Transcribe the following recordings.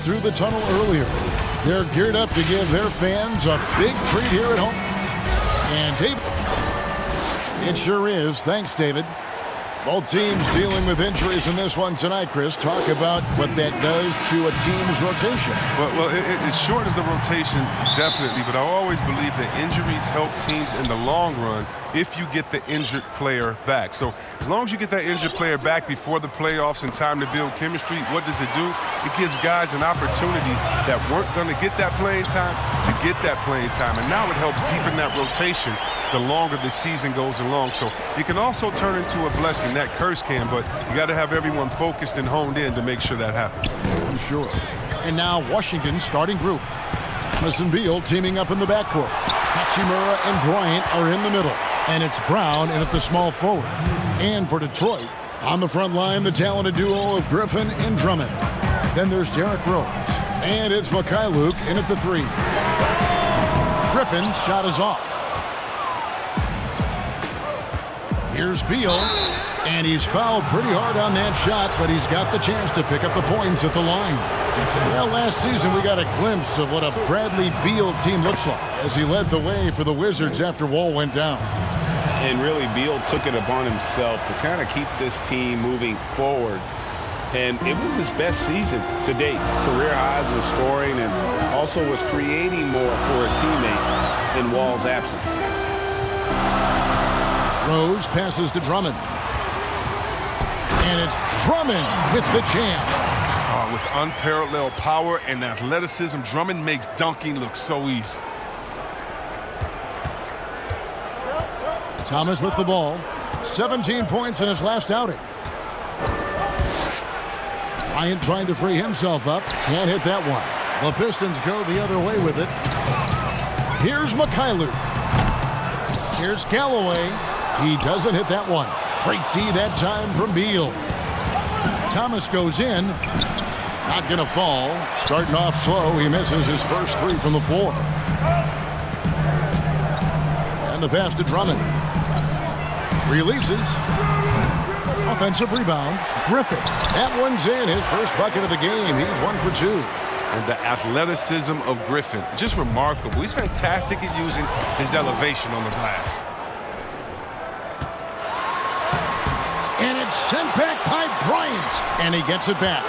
through the tunnel earlier. They're geared up to give their fans a big treat here at home. And David, it sure is. Thanks, David. Both teams dealing with injuries in this one tonight, Chris. Talk about what that does to a team's rotation. Well, it shortens the rotation, definitely, but I always believe that injuries help teams in the long run if you get the injured player back. So as long as you get that injured player back before the playoffs and time to build chemistry, what does it do? It gives guys an opportunity that weren't going to get that playing time to get that playing time. And now it helps deepen that rotation the longer the season goes along. So it can also turn into a blessing. That curse can, but you got to have everyone focused and honed in to make sure that happens. I'm sure. And now Washington's starting group. Thomas and Beal teaming up in the backcourt. Hachimura and Bryant are in the middle. And it's Brown in at the small forward. And for Detroit, on the front line, the talented duo of Griffin and Drummond. Then there's Derrick Rose. And it's Mikhailuk in at the 3. Griffin's shot is off. Here's Beal, and he's fouled pretty hard on that shot, but he's got the chance to pick up the points at the line. Well, last season we got a glimpse of what a Bradley Beal team looks like as he led the way for the Wizards after Wall went down. And really, Beal took it upon himself to kind of keep this team moving forward. And it was his best season to date. Career highs in scoring, and also was creating more for his teammates in Wall's absence. Rose passes to Drummond. And it's Drummond with the jam. With unparalleled power and athleticism, Drummond makes dunking look so easy. Thomas with the ball. 17 points in his last outing. Bryant trying to free himself up. Can't hit that one. The Pistons go the other way with it. Here's Mikhailuk. Here's Galloway. He doesn't hit that one. Great D that time from Beal. Thomas goes in. Not going to fall. Starting off slow. He misses his first 3 from the floor. And the pass to Drummond. Releases. Offensive rebound. Griffin. That one's in. His first bucket of the game. He's 1 for 2. And the athleticism of Griffin, just remarkable. He's fantastic at using his elevation on the glass. And it's sent back by Bryant. And he gets it back.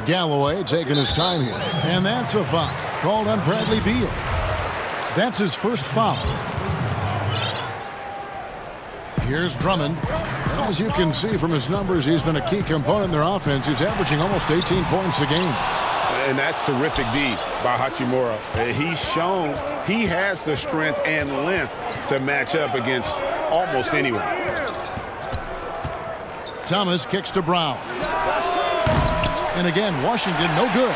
Galloway taking his time here. And that's a foul called on Bradley Beal. That's his first foul. Here's Drummond. And as you can see from his numbers, he's been a key component in their offense. He's averaging almost 18 points a game. And that's terrific D by Hachimura. He's shown he has the strength and length to match up against almost anyone. Thomas kicks to Brown. And again, Washington no good.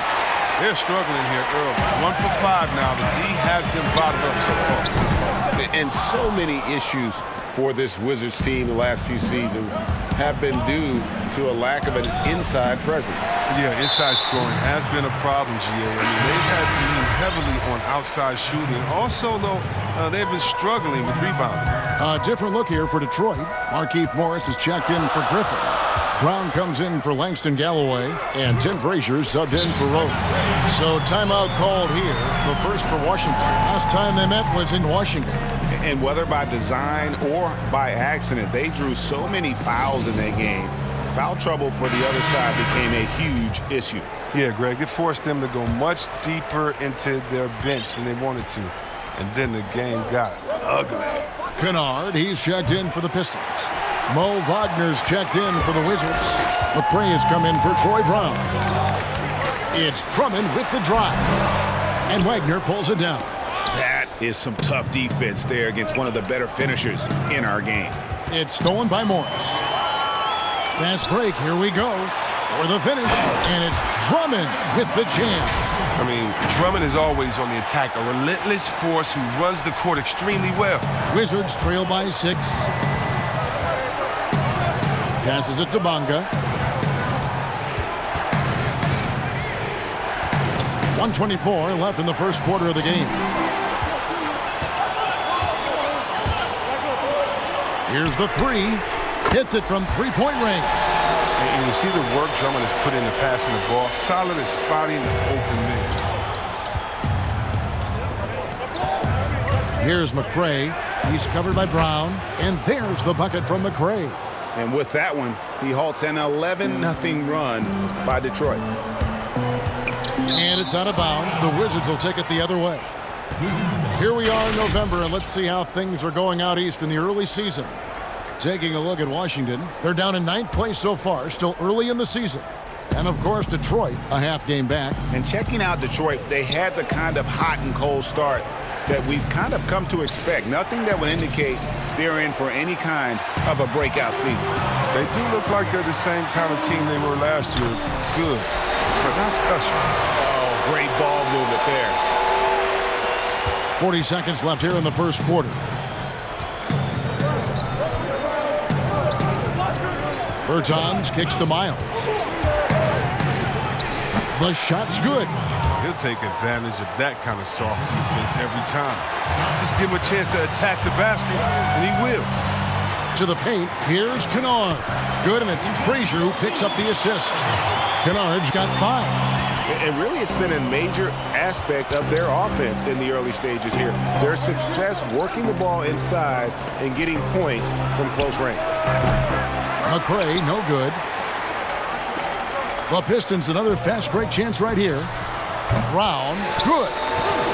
They're struggling here early. 1 for 5 now. The D has them bottled up so far. And so many issues for this Wizards team the last few seasons have been due to a lack of an inside presence. Yeah, inside scoring has been a problem, GA. I mean, they've had to lean heavily on outside shooting. Also, though, they've been struggling with rebounding. A different look here for Detroit. Markieff Morris is checked in for Griffin. Brown comes in for Langston Galloway, and Tim Frazier subbed in for Rose. So timeout called here, the first for Washington. Last time they met was in Washington. And whether by design or by accident, they drew so many fouls in that game. Foul trouble for the other side became a huge issue. Yeah, Greg, it forced them to go much deeper into their bench than they wanted to. And then the game got ugly. Kennard, he's checked in for the Pistons. Mo Wagner's checked in for the Wizards. McRae has come in for Troy Brown. It's Drummond with the drive. And Wagner pulls it down. That is some tough defense there against one of the better finishers in our game. It's stolen by Morris. Fast break, here we go. For the finish, and it's Drummond with the jam. I mean, Drummond is always on the attack, a relentless force who runs the court extremely well. Wizards trail by 6. Passes it to Bonga. 1:24 left in the first quarter of the game. Here's the 3. Hits it from three-point range. And you see the work Drummond has put into passing the ball. Solid at spotting the open man. Here's McCray. He's covered by Brown. And there's the bucket from McCray. And with that one, he halts an 11-0 run by Detroit. And it's out of bounds. The Wizards will take it the other way. Here we are in November, and let's see how things are going out east in the early season. Taking a look at Washington, they're down in 9th place so far, still early in the season. And, of course, Detroit, a half game back. And checking out Detroit, they had the kind of hot and cold start that we've kind of come to expect. Nothing that would indicate they're in for any kind of a breakout season. They do look like they're the same kind of team they were last year. Good, but not special. Oh, great ball movement there. 40 seconds left here in the first quarter. Bertans kicks to Miles. The shot's good. He'll take advantage of that kind of soft defense every time. Just give him a chance to attack the basket, and he will. To the paint, here's Kennard. Good, and it's Frazier who picks up the assist. Kennard's got 5. And really, it's been a major aspect of their offense in the early stages here. Their success working the ball inside and getting points from close range. McCray, no good. The Pistons, another fast break chance right here. Brown, good.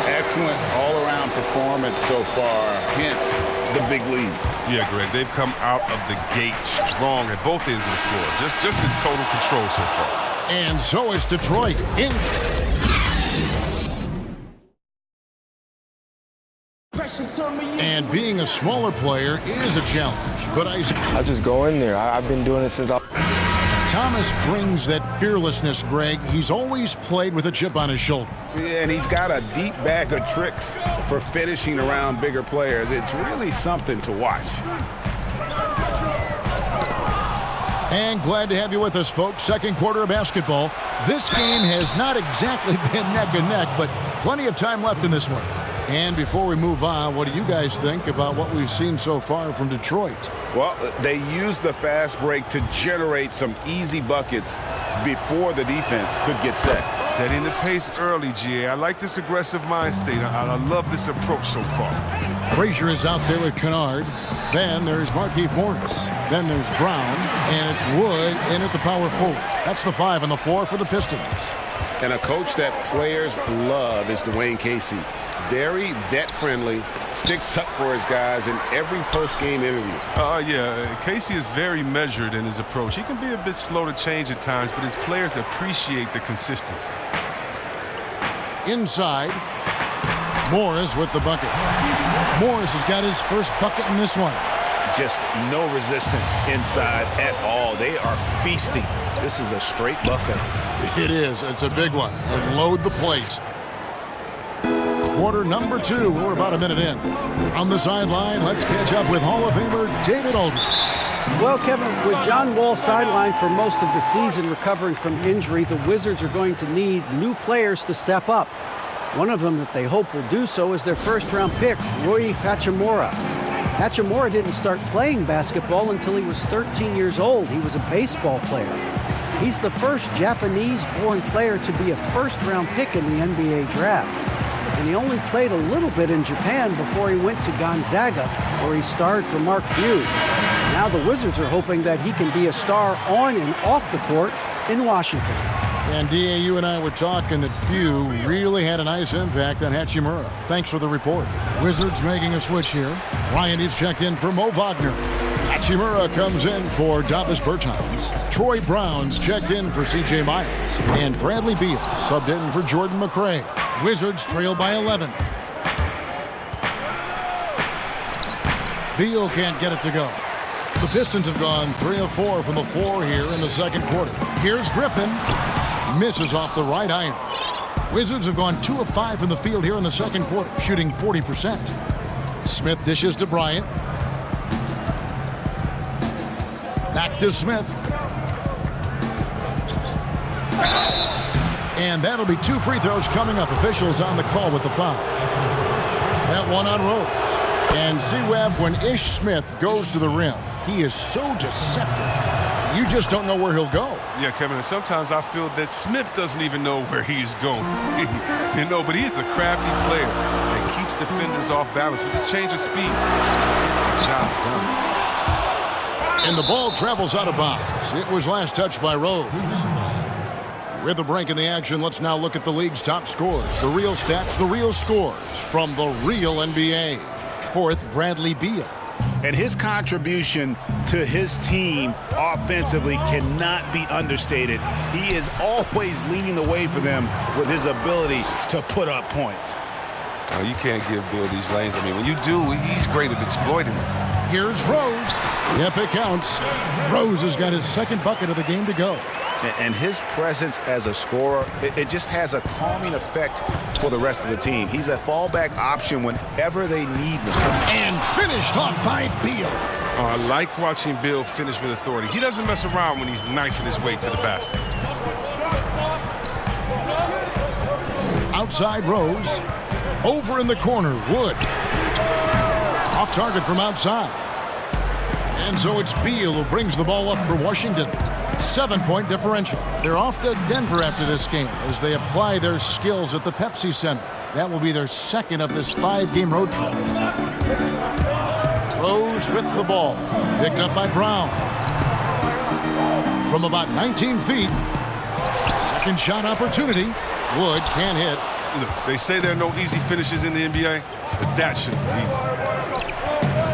Excellent all-around performance so far, hence the big lead. Yeah, Greg, they've come out of the gate strong at both ends of the floor. Just in total control so far. And so is Detroit. And being a smaller player is a challenge, but I just go in there. I've been doing it since Thomas brings that fearlessness, Greg. He's always played with a chip on his shoulder. And he's got a deep bag of tricks for finishing around bigger players. It's really something to watch. And glad to have you with us, folks. Second quarter of basketball. This game has not exactly been neck and neck, but plenty of time left in this one. And before we move on, what do you guys think about what we've seen so far from Detroit? Well, they used the fast break to generate some easy buckets before the defense could get set. Setting the pace early, GA. I like this aggressive mind state. I love this approach so far. Frazier is out there with Kennard. Then there's Markieff Morris. Then there's Brown. And it's Wood in at the power forward. That's the 5 and the 4 for the Pistons. And a coach that players love is Dwayne Casey. Very vet-friendly, sticks up for his guys in every post-game interview. Yeah, Casey is very measured in his approach. He can be a bit slow to change at times, but his players appreciate the consistency. Inside, Morris with the bucket. Morris has got his first bucket in this one. Just no resistance inside at all. They are feasting. This is a straight buffet. It is. It's a big one. And load the plate. Quarter number 2. We're about a minute in. On the sideline, let's catch up with Hall of Famer David Aldridge. Well, Kevin, with John Wall sidelined for most of the season recovering from injury, the Wizards are going to need new players to step up. One of them that they hope will do so is their first-round pick, Rui Hachimura. Hachimura didn't start playing basketball until he was 13 years old. He was a baseball player. He's the first Japanese-born player to be a first-round pick in the NBA draft. And he only played a little bit in Japan before he went to Gonzaga, where he starred for Mark Few. Now the Wizards are hoping that he can be a star on and off the court in Washington. And D.A., you and I were talking that Few really had a nice impact on Hachimura. Thanks for the report. Wizards making a switch here. Ryan is checked in for Mo Wagner. Hachimura comes in for Davis Bertans. Troy Brown's checked in for C.J. Miles. And Bradley Beal subbed in for Jordan McCray. Wizards trail by 11. Beal can't get it to go. The Pistons have gone 3 of 4 from the floor here in the second quarter. Here's Griffin. Misses off the right iron. Wizards have gone 2 of 5 from the field here in the second quarter, shooting 40%. Smith dishes to Bryant. Back to Smith. And that'll be 2 free throws coming up. Officials on the call with the foul. That one on Rose. And C-Web, when Ish Smith goes to the rim, he is so deceptive. You just don't know where he'll go. Yeah, Kevin, and sometimes I feel that Smith doesn't even know where he's going. But he's a crafty player that keeps defenders off balance with his change of speed. Gets the job done. And the ball travels out of bounds. It was last touched by Rose. With a break in the action, let's now look at the league's top scores. The real stats, the real scores from the real NBA. Fourth, Bradley Beal. And his contribution to his team offensively cannot be understated. He is always leading the way for them with his ability to put up points. Oh, you can't give Bill these lanes. I mean, when you do, he's great at exploiting them. Here's Rose. Yep, it counts. Rose has got his second bucket of the game to go. And his presence as a scorer, it just has a calming effect for the rest of the team. He's a fallback option whenever they need him. And finished off by Beal. I like watching Bill finish with authority. He doesn't mess around when he's knifing his way to the basket. Outside Rose. Over in the corner, Wood. Off target from outside. And so it's Beal who brings the ball up for Washington. 7-point differential. They're off to Denver after this game as they apply their skills at the Pepsi Center. That will be their second of this 5-game road trip. Rose with the ball. Picked up by Brown. From about 19 feet. Second shot opportunity. Wood can't hit. Look, they say there are no easy finishes in the NBA, but that shouldn't be easy.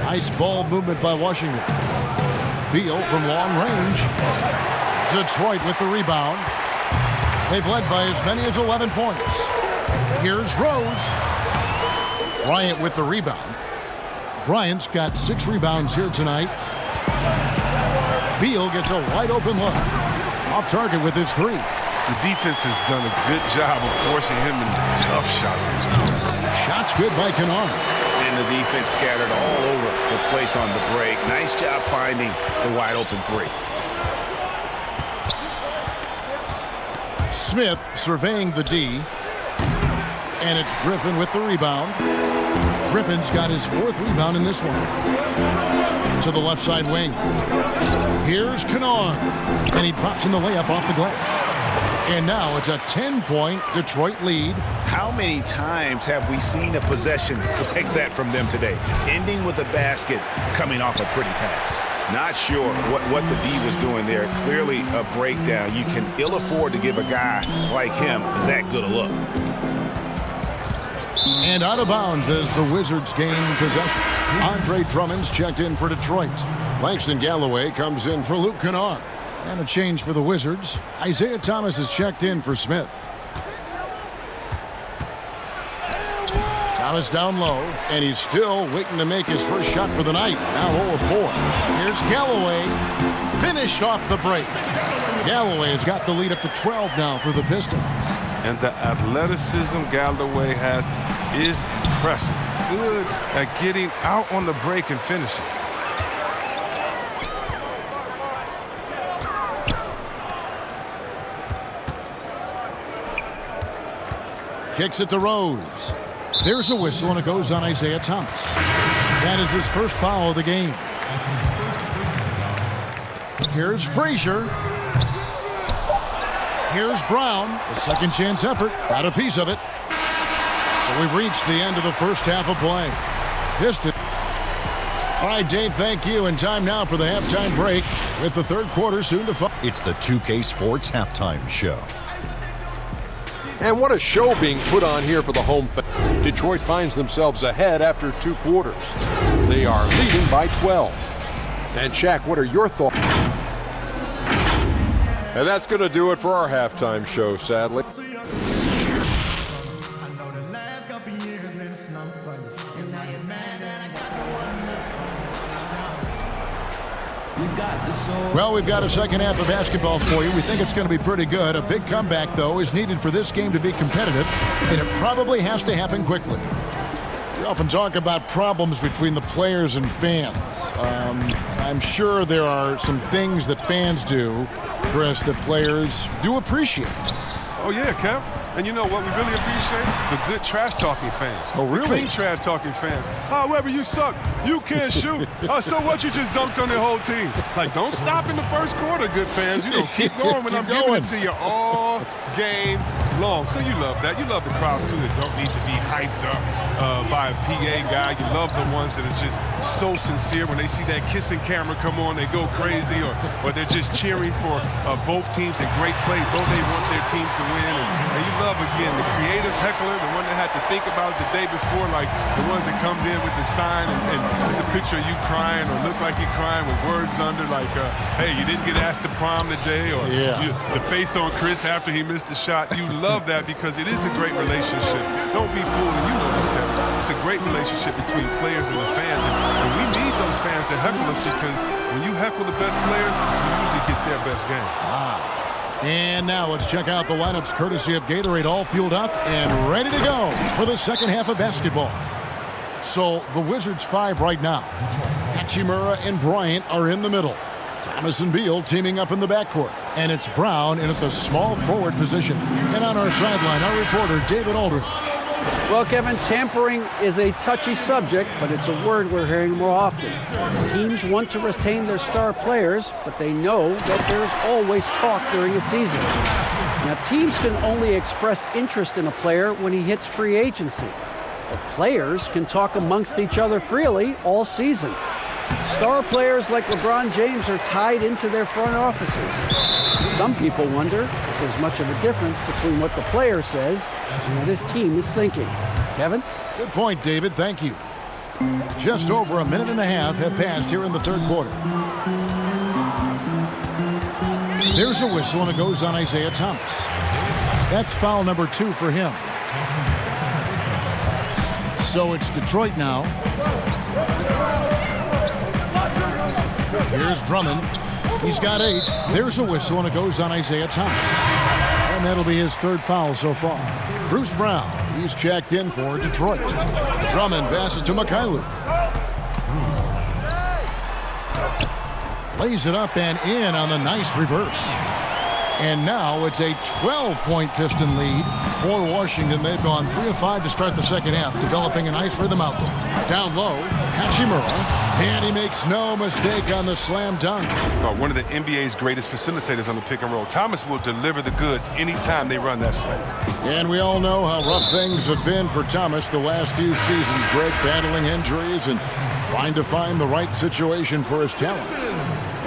Nice ball movement by Washington. Beal from long range. Detroit with the rebound. They've led by as many as 11 points. Here's Rose. Bryant with the rebound. Bryant's got 6 rebounds here tonight. Beal gets a wide open look. Off target with his 3. The defense has done a good job of forcing him into tough shots this quarter. Shots good by Kennard. And the defense scattered all over the place on the break. Nice job finding the wide open 3. Smith surveying the D. And it's Griffin with the rebound. Griffin's got his 4th rebound in this one. To the left side wing. Here's Kennard. And he drops in the layup off the glass. And now it's a 10-point Detroit lead. How many times have we seen a possession like that from them today? Ending with a basket, coming off a pretty pass. Not sure what the D was doing there. Clearly a breakdown. You can ill afford to give a guy like him that good a look. And out of bounds as the Wizards gain possession. Andre Drummond's checked in for Detroit. Langston Galloway comes in for Luke Kennard. And a change for the Wizards. Isaiah Thomas is checked in for Smith. Thomas down low, and he's still waiting to make his first shot for the night. Now 0 of 4. Here's Galloway. Finished off the break. Galloway has got the lead up to 12 now for the Pistons. And the athleticism Galloway has is impressive. Good at getting out on the break and finishing. Kicks it to Rose. There's a whistle, and it goes on Isaiah Thomas. That is his first foul of the game. Here's Frazier. Here's Brown. A second chance effort. Got a piece of it. So we've reached the end of the first half of play. Pistons. All right, Dave, thank you. And time now for the halftime break with the third quarter soon to follow. It's the 2K Sports Halftime Show. And what a show being put on here for the home fan. Detroit finds themselves ahead after 2 quarters. They are leading by 12. And Shaq, what are your thoughts? And that's going to do it for our halftime show, sadly. Well, we've got a second half of basketball for you. We think it's going to be pretty good. A big comeback, though, is needed for this game to be competitive, and it probably has to happen quickly. We often talk about problems between the players and fans. I'm sure there are some things that fans do, Chris, that players do appreciate. Oh, yeah, Kev. And you know what we really appreciate? The good trash-talking fans. Oh, really? The clean trash-talking fans. Oh, Weber, you suck. You can't shoot. So what? You just dunked on their whole team. Like, don't stop in the first quarter, good fans. You know, keep going when I'm giving it to you all game long. So you love that. You love the crowds, too, that don't need to be hyped up by a PA guy. You love the ones that are just so sincere. When they see that kissing camera come on, they go crazy, or they're just cheering for both teams in great play, though they want their teams to win. And you love, again, the creative heckler, the one that had to think about it the day before, like the ones that comes in with the sign and it's a picture of you crying or look like you're crying with words under, like, hey, you didn't get asked to prom today, or the face on Chris after he missed the shot. You love that because it is a great relationship. Don't be fooled, and you know this, Kevin. It's a great relationship between players and the fans, and we need those fans to heckle us because when you heckle the best players, you usually get their best game. And now let's check out the lineups courtesy of Gatorade, all fueled up and ready to go for the second half of basketball. So the Wizards 5 right now. Hachimura and Bryant are in the middle. Thomas and Beal teaming up in the backcourt. And it's Brown in at the small forward position. And on our sideline, our reporter, David Aldridge. Well, Kevin, tampering is a touchy subject, but it's a word we're hearing more often. Teams want to retain their star players, but they know that there's always talk during a season. Now, teams can only express interest in a player when he hits free agency. But players can talk amongst each other freely all season. Star players like LeBron James are tied into their front offices. Some people wonder if there's much of a difference between what the player says and what his team is thinking. Kevin? Good point, David. Thank you. Just over a minute and a half have passed here in the third quarter. There's a whistle, and it goes on Isaiah Thomas. That's foul number 2 for him. So it's Detroit now. Here's Drummond. He's got 8. There's a whistle, and it goes on Isaiah Thomas. And that'll be his 3rd foul so far. Bruce Brown, he's checked in for Detroit. Drummond passes to Mikhailuk. Lays it up and in on the nice reverse. And now it's a 12-point Piston lead for Washington. They've gone 3 of 5 to start the second half, developing a nice rhythm out there. Down low, Hachimura. And he makes no mistake on the slam dunk. One of the NBA's greatest facilitators on the pick and roll. Thomas will deliver the goods anytime they run that site. And we all know how rough things have been for Thomas the last few seasons. Greg battling injuries and trying to find the right situation for his talents.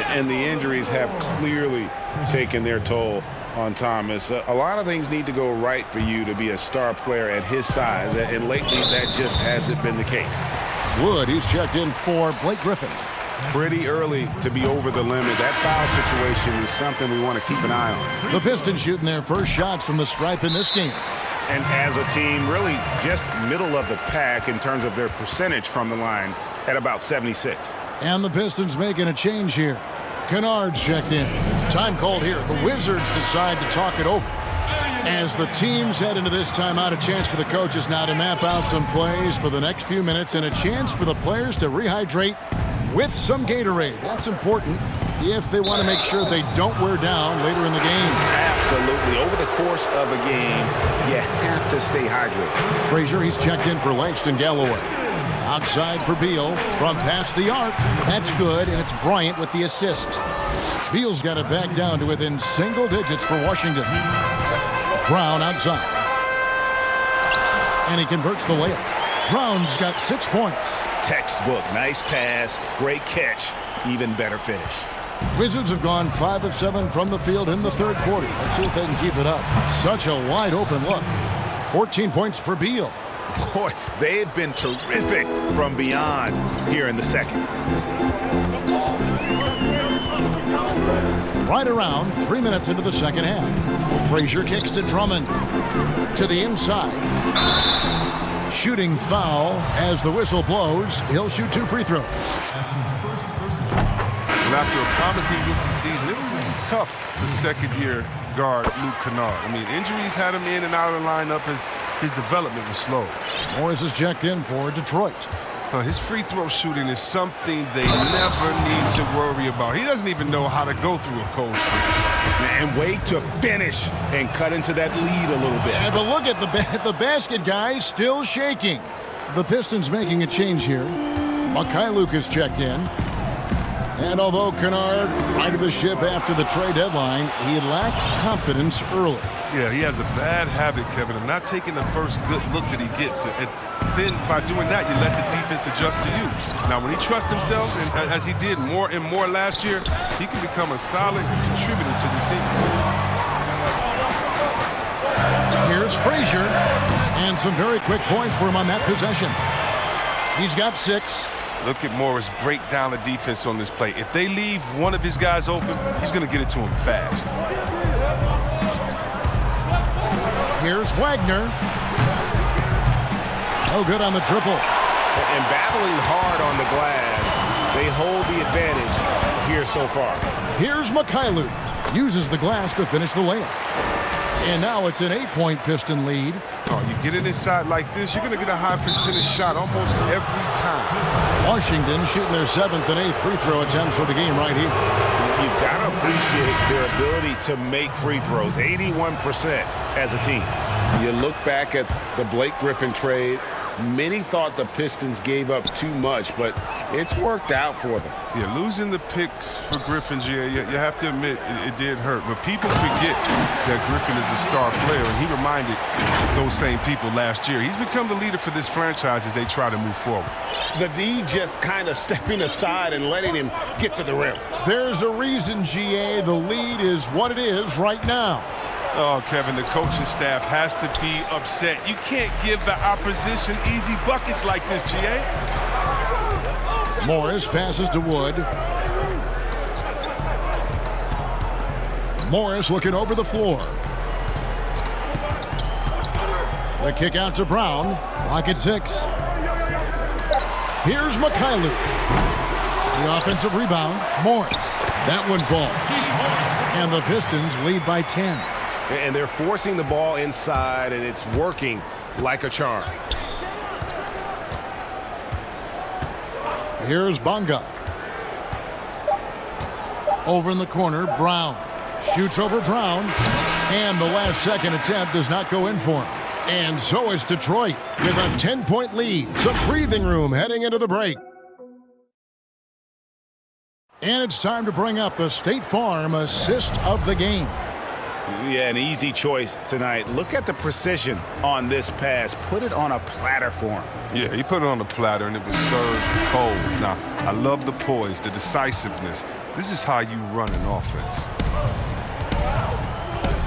And the injuries have clearly taken their toll on Thomas. A lot of things need to go right for you to be a star player at his size, and lately that just hasn't been the case. Wood, he's checked in for Blake Griffin. Pretty early to be over the limit. That foul situation is something we want to keep an eye on. The Pistons shooting their first shots from the stripe in this game. And as a team, really just middle of the pack in terms of their percentage from the line at about 76. And the Pistons making a change here. Kennard's checked in. Time called here. The Wizards decide to talk it over. As the teams head into this timeout, a chance for the coaches now to map out some plays for the next few minutes and a chance for the players to rehydrate with some Gatorade. That's important if they want to make sure they don't wear down later in the game. Absolutely. Over the course of a game, you have to stay hydrated. Frazier, he's checked in for Langston Galloway. Outside for Beal from past the arc. That's good, and it's Bryant with the assist. Beal's got it back down to within single digits for Washington. Brown outside. And he converts the layup. Brown's got 6 points. Textbook. Nice pass. Great catch. Even better finish. Wizards have gone 5 of 7 from the field in the third quarter. Let's see if they can keep it up. Such a wide open look. 14 points for Beal. Boy, they've been terrific from beyond here in the second. Right around 3 minutes into the second half. Frazier kicks to Drummond. To the inside. Shooting foul as the whistle blows. He'll shoot 2 free throws. And after a promising rookie season, it was tough for second-year guard Luke Kennard. I mean, injuries had him in and out of the lineup as his development was slow. Morris is checked in for Detroit. His free throw shooting is something they never need to worry about. He doesn't even know how to go through a cold streak. And wait to finish and cut into that lead a little bit. Yeah, but look at the basket, guys, still shaking. The Pistons making a change here. Mikhailuk is checked in. And although Kennard righted the ship after the trade deadline, he lacked confidence early. Yeah, he has a bad habit, Kevin, of not taking the first good look that he gets. And then by doing that, you let the defense adjust to you. Now, when he trusts himself, and as he did more and more last year, he can become a solid contributor to the team. Here's Frazier, and some very quick points for him on that possession. He's got 6. Look at Morris break down the defense on this play. If they leave one of his guys open, he's going to get it to him fast. Here's Wagner. No good on the triple. And battling hard on the glass, they hold the advantage here so far. Here's Mikhailuk. Uses the glass to finish the layup. And now it's an 8-point Piston lead. Oh, you get it inside like this, you're going to get a high percentage shot almost every time. Washington shooting their 7th and 8th free throw attempts for the game right here. You've got to appreciate their ability to make free throws, 81% as a team. You look back at the Blake Griffin trade, many thought the Pistons gave up too much, but it's worked out for them. Yeah, losing the picks for Griffin, GA, you have to admit it did hurt. But people forget that Griffin is a star player, and he reminded those same people last year. He's become the leader for this franchise as they try to move forward. The D just kind of stepping aside and letting him get to the rim. There's a reason, GA, the lead is what it is right now. Oh, Kevin, the coaching staff has to be upset. You can't give the opposition easy buckets like this, GA. Morris passes to Wood. Morris looking over the floor. The kick out to Brown. Rocket 6. Here's Mikhailuk. The offensive rebound. Morris. That one falls. And the Pistons lead by 10. And they're forcing the ball inside, and it's working like a charm. Here's Bonga. Over in the corner, Brown. Shoots over Brown. And the last second attempt does not go in for him. And so is Detroit with a 10-point lead. Some breathing room heading into the break. And it's time to bring up the State Farm assist of the game. Yeah, an easy choice tonight. Look at the precision on this pass. Put it on a platter for him. Yeah, he put it on the platter, and it was served cold. Now, I love the poise, the decisiveness. This is how you run an offense.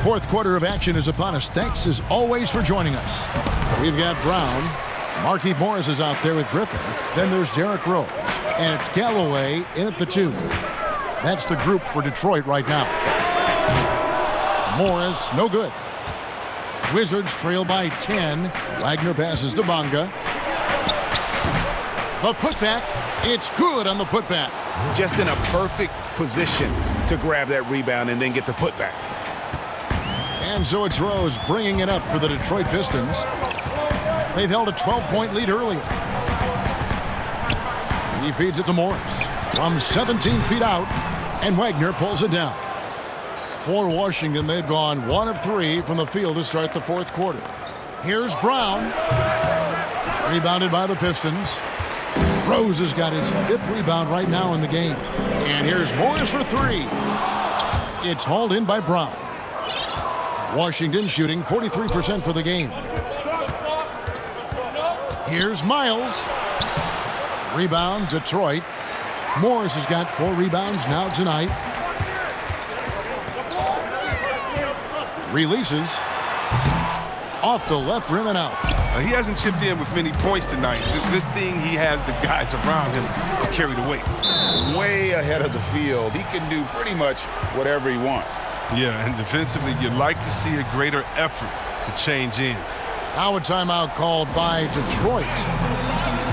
Fourth quarter of action is upon us. Thanks, as always, for joining us. We've got Brown. Markieff Morris is out there with Griffin. Then there's Derrick Rose. And it's Galloway in at the 2. That's the group for Detroit right now. Morris, no good. Wizards trail by 10. Wagner passes to Bonga. The putback. It's good on the putback. Just in a perfect position to grab that rebound and then get the putback. And so it's Rose bringing it up for the Detroit Pistons. They've held a 12-point lead earlier. He feeds it to Morris from 17 feet out, and Wagner pulls it down. For Washington, they've gone 1 of 3 from the field to start the fourth quarter. Here's Brown. Rebounded by the Pistons. Rose has got his 5th rebound right now in the game. And here's Morris for 3. It's hauled in by Brown. Washington shooting 43% for the game. Here's Miles. Rebound, Detroit. Morris has got 4 rebounds now tonight. Releases. Off the left rim and out. He hasn't chipped in with many points tonight. The good thing he has the guys around him to carry the weight. Way ahead of the field. He can do pretty much whatever he wants. Yeah, and defensively, you'd like to see a greater effort to change ends. Now a timeout called by Detroit.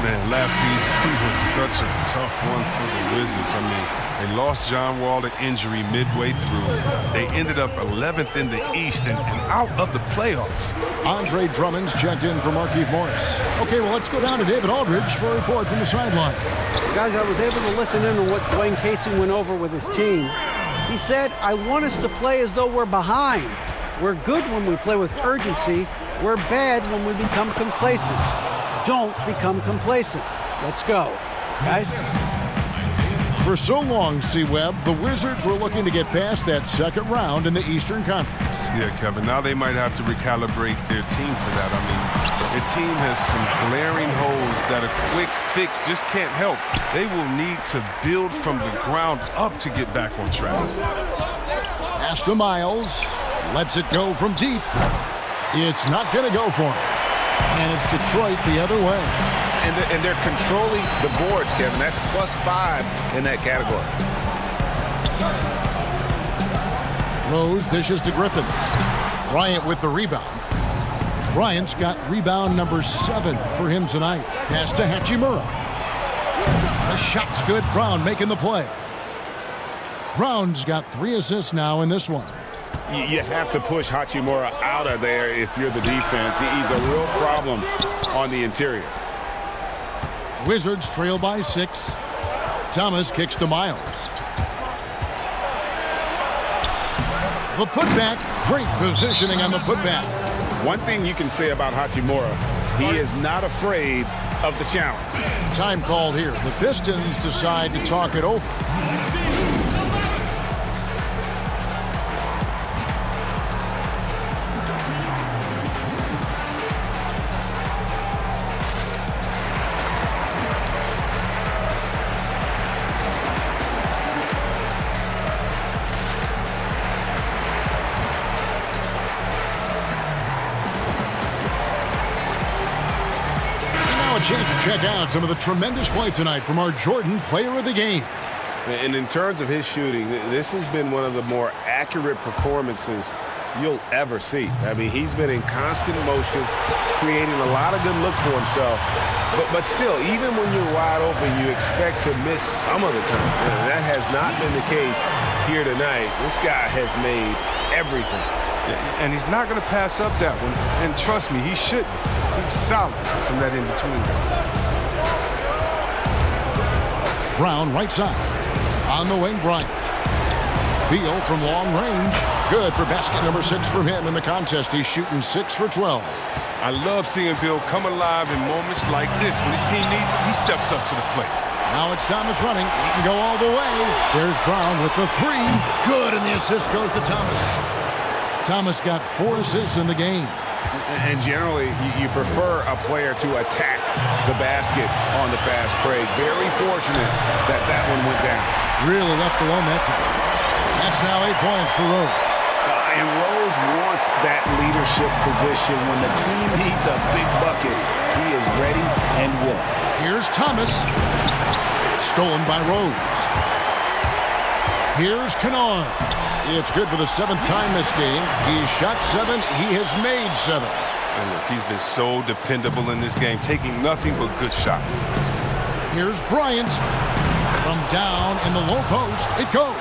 Man, last season was such a tough one for the Wizards. I mean, they lost John Wall to injury midway through. They ended up 11th in the East and out of the playoffs. Andre Drummond's checked in for Markieff Morris. Okay, well, let's go down to David Aldridge for a report from the sideline. Guys, I was able to listen in on what Dwayne Casey went over with his team. He said, I want us to play as though we're behind. We're good when we play with urgency. We're bad when we become complacent. Don't become complacent. Let's go. Guys? For so long, C-Webb, the Wizards were looking to get past that second round in the Eastern Conference. Yeah, Kevin, now they might have to recalibrate their team for that. I mean, their team has some glaring holes that a quick fix just can't help. They will need to build from the ground up to get back on track. Pass to Miles. Lets it go from deep. It's not going to go for him. And it's Detroit the other way. And they're controlling the boards, Kevin. That's +5 in that category. Rose dishes to Griffin. Bryant with the rebound. Bryant's got rebound number 7 for him tonight. Pass to Hachimura. The shot's good. Brown making the play. Brown's got 3 assists now in this one. You have to push Hachimura out of there if you're the defense. He's a real problem on the interior. Wizards trail by 6. Thomas kicks to Miles. The putback. Great positioning on the putback. One thing you can say about Hachimura, he is not afraid of the challenge. Time called here. The Pistons decide to talk it over. Chance to check out some of the tremendous play tonight from our Jordan Player of the Game. And in terms of his shooting, this has been one of the more accurate performances you'll ever see. I mean, he's been in constant motion, creating a lot of good looks for himself. But still, even when you're wide open, you expect to miss some of the time. And that has not been the case here tonight. This guy has made everything. And he's not going to pass up that one. And trust me, he shouldn't. He's solid from that in-between. Brown right side. On the wing, Bryant. Beal from long range. Good for basket number 6 from him in the contest. He's shooting 6 for 12. I love seeing Beal come alive in moments like this. When his team needs it, he steps up to the plate. Now it's Thomas running. He can go all the way. There's Brown with the 3. Good, and the assist goes to Thomas. Thomas got 4 assists in the game. And generally, you prefer a player to attack the basket on the fast break. Very fortunate that that one went down. Really left alone that time. That's now 8 points for Rose. And Rose wants that leadership position. When the team needs a big bucket, he is ready and willing. Here's Thomas. Stolen by Rose. Here's Kennard. It's good for the 7th time this game. He's shot 7. He has made 7. And look, he's been so dependable in this game, taking nothing but good shots. Here's Bryant. From down in the low post, it goes.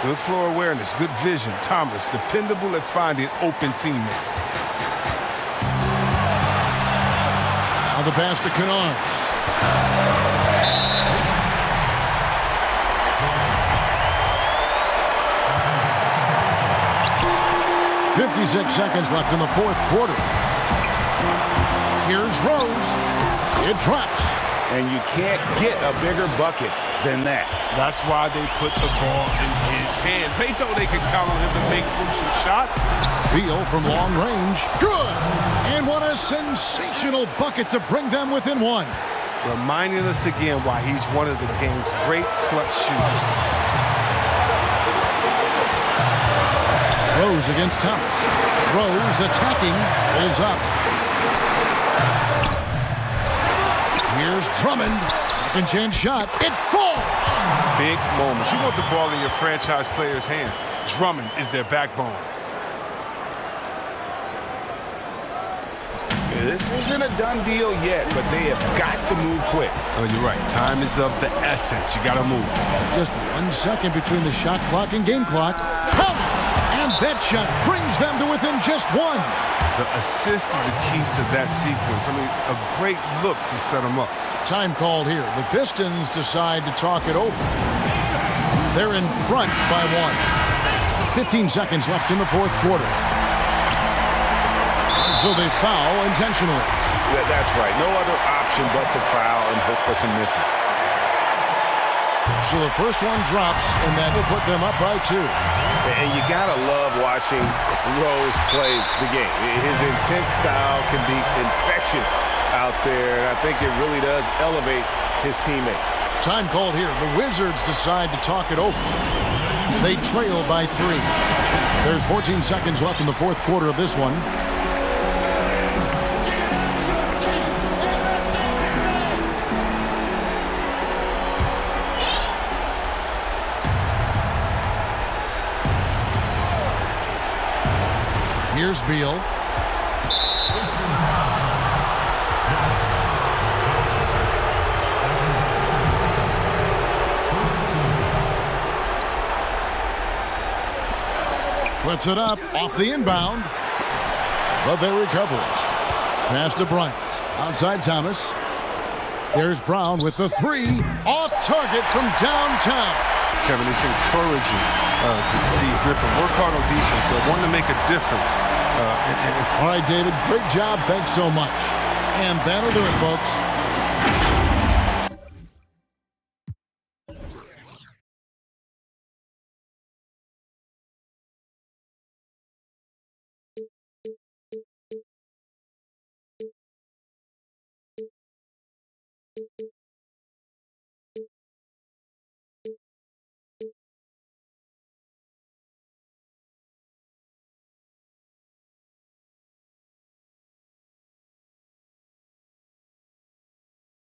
Good floor awareness, good vision. Thomas, dependable at finding open teammates. Now the pass to Kennard. 56 seconds left in the 4th quarter. Here's Rose. It drops. And you can't get a bigger bucket than that. That's why they put the ball in his hands. They know they can count on him to make crucial shots. Beal from long range. Good. And what a sensational bucket to bring them within 1. Reminding us again why he's one of the game's great clutch shooters. Rose against Thomas. Rose attacking. Pulls up. Here's Drummond. Second chance shot. It falls. Big moments. You want the ball in your franchise players' hands. Drummond is their backbone. This isn't a done deal yet, but they have got to move quick. Oh, you're right. Time is of the essence. You got to move. Just 1 second between the shot clock and game clock. Count it! And that shot brings them to within just one. The assist is the key to that sequence. I mean, a great look to set them up. Time called here. The Pistons decide to talk it over. They're in front by 1. 15 seconds left in the fourth quarter. So they foul intentionally. That's right. No other option but to foul and hope for some misses. So the first one drops, and that will put them up by 2. And you got to love watching Rose play the game. His intense style can be infectious out there, and I think it really does elevate his teammates. Time called here. The Wizards decide to talk it over. They trail by 3. There's 14 seconds left in the fourth quarter of this one. Here's Beal. Puts it up off the inbound, but they recover it. Pass to Bryant. Outside Thomas. There's Brown with the 3. Off target from downtown. Kevin, it's encouraging to see Griffin work hard on defense. Wanting to make a difference. All right, David, great job. Thanks so much. And that'll do it, folks.